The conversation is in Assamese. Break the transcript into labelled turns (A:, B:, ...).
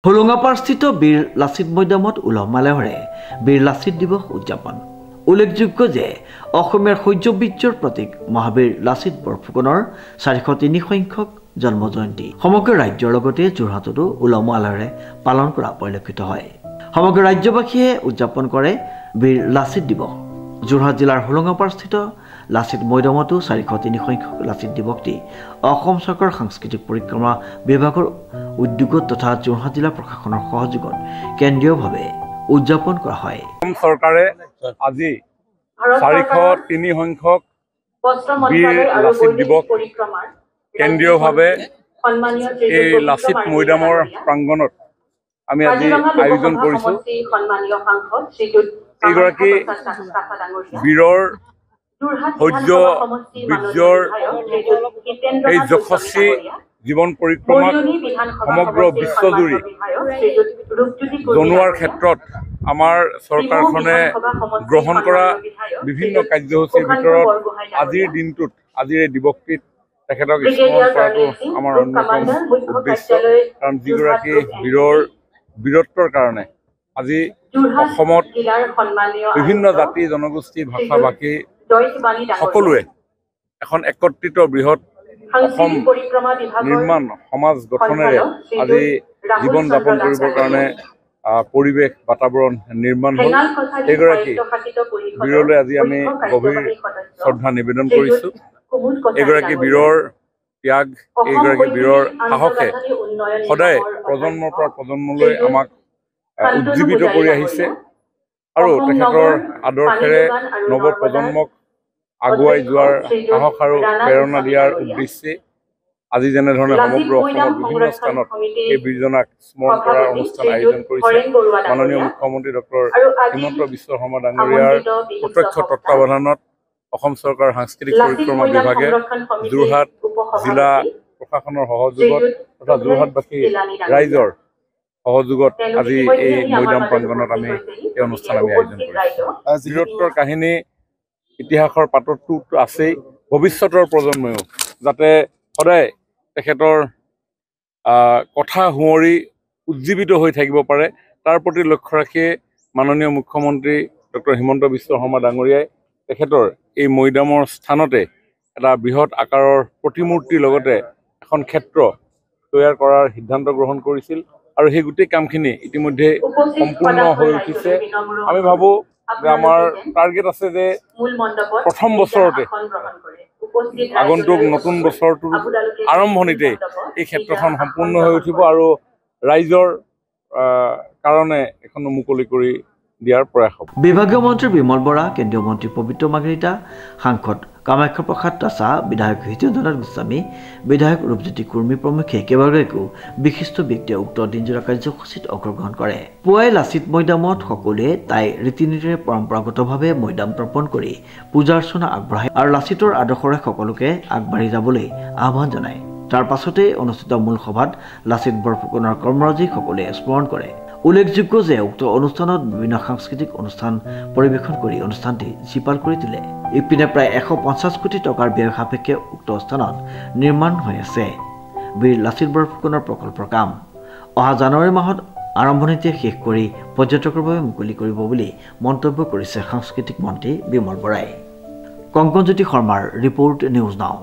A: হোলোঙাপাৰস্থিত বীৰ লাচিত মৈদামত উলহ মালহেৰে বীৰ লাচিত দিৱস উদযাপন। উল্লেখযোগ্য যে অসমীয়াৰ শৌৰ্যবীৰ্যৰ প্ৰতীক মহাবীৰ লাচিত বৰফুকনৰ 403 সংখ্যক জন্ম জয়ন্তী সমগ্ৰ ৰাজ্যৰ লগতে যোৰহাটতো উলহ মালহেৰে পালন কৰা পৰিলক্ষিত হয়। সমগ্ৰ ৰাজ্যবাসীয়ে উদযাপন কৰে বীৰ লাচিত দিৱস। যোৰহাট জিলাৰ হোলোঙাপাৰস্থিত লাচিত মৈদামতো 403 সংখ্যক লাচিত দিৱসটি অসম চৰকাৰৰ সাংস্কৃতিক পৰিক্ৰমা বিভাগৰ উদ্যোগত তথা যোৰহাট জিলা প্ৰশাসনৰ সহযোগত কেন্দ্ৰীয়ভাৱে উদযাপন কৰা হয়।
B: অসম চৰকাৰে আজি 403 সংখ্যক বীৰ লাচিত দিৱস কেন্দ্ৰীয়ভাৱে এই লাচিত মৈদামৰ প্ৰাংগণত আমি আজি আয়োজন কৰিছোঁ। এইগৰাকী বীৰৰ শৌৰ্য বীৰ্যৰ এই যশস্বী জীৱন পৰিক্ৰমাক সমগ্ৰ বিশ্বজুৰি জনোৱাৰ ক্ষেত্ৰত আমাৰ চৰকাৰখনে গ্ৰহণ কৰা বিভিন্ন কাৰ্যসূচীৰ ভিতৰত আজিৰ দিনটোত আজিৰ এই দিৱসটিত তেখেতক স্মৰণ কৰাটো আমাৰ অন্যতম উদ্দেশ্য। কাৰণ যিগৰাকী বীৰত্বৰ কাৰণে আজি অসমত বিভিন্ন জাতি জনগোষ্ঠী ভাষা ভাষী সকলোৱে এখন একত্ৰিত বৃহৎ অসম নিৰ্মাণ সমাজ গঠনেৰে আজি জীৱন যাপন কৰিবৰ কাৰণে পৰিৱেশ বাতাবৰণ নিৰ্মাণ হ'ল। এইগৰাকী বীৰলৈ আজি আমি গভীৰ শ্ৰদ্ধা নিবেদন কৰিছোঁ। এইগৰাকী বীৰৰ ত্যাগ, এইগৰাকী বীৰৰ সাহসে সদায় প্ৰজন্মৰ পৰা প্ৰজন্মলৈ আমাক উজ্জীৱিত কৰি আহিছে আৰু তেখেতৰ আদৰ্শেৰে নৱপ্ৰজন্মক আগুৱাই যোৱাৰ সাহস আৰু প্ৰেৰণা দিয়াৰ উদ্দেশ্যে আজি যেনেধৰণে সমগ্ৰ অসমৰ বিভিন্ন স্থানত এই বীৰজনাক স্মৰণ কৰাৰ অনুষ্ঠান আয়োজন কৰিছে মাননীয় মুখ্যমন্ত্ৰী ডক্টৰ হিমন্ত বিশ্ব শৰ্মা ডাঙৰীয়াৰ প্ৰত্যক্ষ তত্বাৱধানত অসম চৰকাৰৰ সাংস্কৃতিক পৰিক্ৰমা বিভাগে যোৰহাট জিলা প্ৰশাসনৰ সহযোগত তথা যোৰহাটবাসী ৰাইজৰ সহযোগত আজি এই মৈদাম প্ৰাংগণত আমি এই অনুষ্ঠান আয়োজন কৰিছোঁ। বীৰত্বৰ কাহিনী ইতিহাসৰ পাততো আছেই, ভৱিষ্যতৰ প্ৰজন্ময়ো যাতে সদায় তেখেতৰ কথা শুৱৰি উজ্জীৱিত হৈ থাকিব পাৰে তাৰ প্ৰতি লক্ষ্য ৰাখিয়ে মাননীয় মুখ্যমন্ত্ৰী ডক্টৰ হিমন্ত বিশ্ব শৰ্মা ডাঙৰীয়াই তেখেতৰ এই মৈদামৰ স্থানতে এটা বৃহৎ আকাৰৰ প্ৰতিমূৰ্তিৰ লগতে এখন ক্ষেত্ৰ তৈয়াৰ কৰাৰ সিদ্ধান্ত গ্ৰহণ কৰিছিল আৰু সেই গোটেই কামখিনি ইতিমধ্যে সম্পূৰ্ণ হৈ উঠিছে। আমি ভাবোঁ যে আমাৰ টাৰ্গেট আছে যে প্ৰথম বছৰতে আগন্তুক নতুন বছৰটোৰ আৰম্ভণিতে এই ক্ষেত্ৰখন সম্পূৰ্ণ হৈ উঠিব আৰু ৰাইজৰ কাৰণে এখন মুকলি কৰি দিয়াৰ প্ৰয়াস হ'ব।
A: বিভাগীয় মন্ত্ৰী বিমল বৰা, কেন্দ্ৰীয় মন্ত্ৰী পবিত্ৰ মাৰ্ঘেৰিটা, সাংসদ কামাখ্যা প্ৰসাদ তাছা, বিধায়ক হিতেন্দ্ৰনাথ গোস্বামী, বিধায়ক ৰূপজ্যোতি কুৰ্মী প্ৰমুখ্যে কেইবাগৰাকীও বিশিষ্ট ব্যক্তিয়ে উক্ত দিনজোৰা কাৰ্যসূচীত অংশগ্ৰহণ কৰে। পুৱাই লাচিত মৈদামত সকলোৱে তাই ৰীতি নীতিৰে পৰম্পৰাগতভাৱে মৈদাম তৰ্পণ কৰি পূজা অৰ্চনা আগবঢ়ায় আৰু লাচিতৰ আদৰ্শৰে সকলোকে আগবাঢ়ি যাবলৈ আহ্বান জনায়। তাৰ পাছতে অনুষ্ঠিত মূল সভাত লাচিত বৰফুকনৰ কৰ্মৰাজিক সকলোৱে স্মৰণ কৰে। উল্লেখযোগ্য যে উক্ত অনুষ্ঠানত বিভিন্ন সাংস্কৃতিক অনুষ্ঠান পৰিৱেশন কৰি অনুষ্ঠানটি জীপাল কৰি তোলে। ইপিনে প্ৰায় 150 কোটি টকাৰ ব্যয় সাপেক্ষে উক্ত স্থানত নিৰ্মাণ হৈ আছে বীৰ লাচিত বৰফুকনৰ প্ৰকল্পৰ কাম। অহা জানুৱাৰী মাহত আৰম্ভণিতে শেষ কৰি পৰ্যটকৰ বাবে মুকলি কৰিব বুলি মন্তব্য কৰিছে সাংস্কৃতিক মন্ত্ৰী বিমল বৰাই। কংকনজ্যোতি শৰ্মাৰ ৰিপৰ্ট, নিউজ নাও।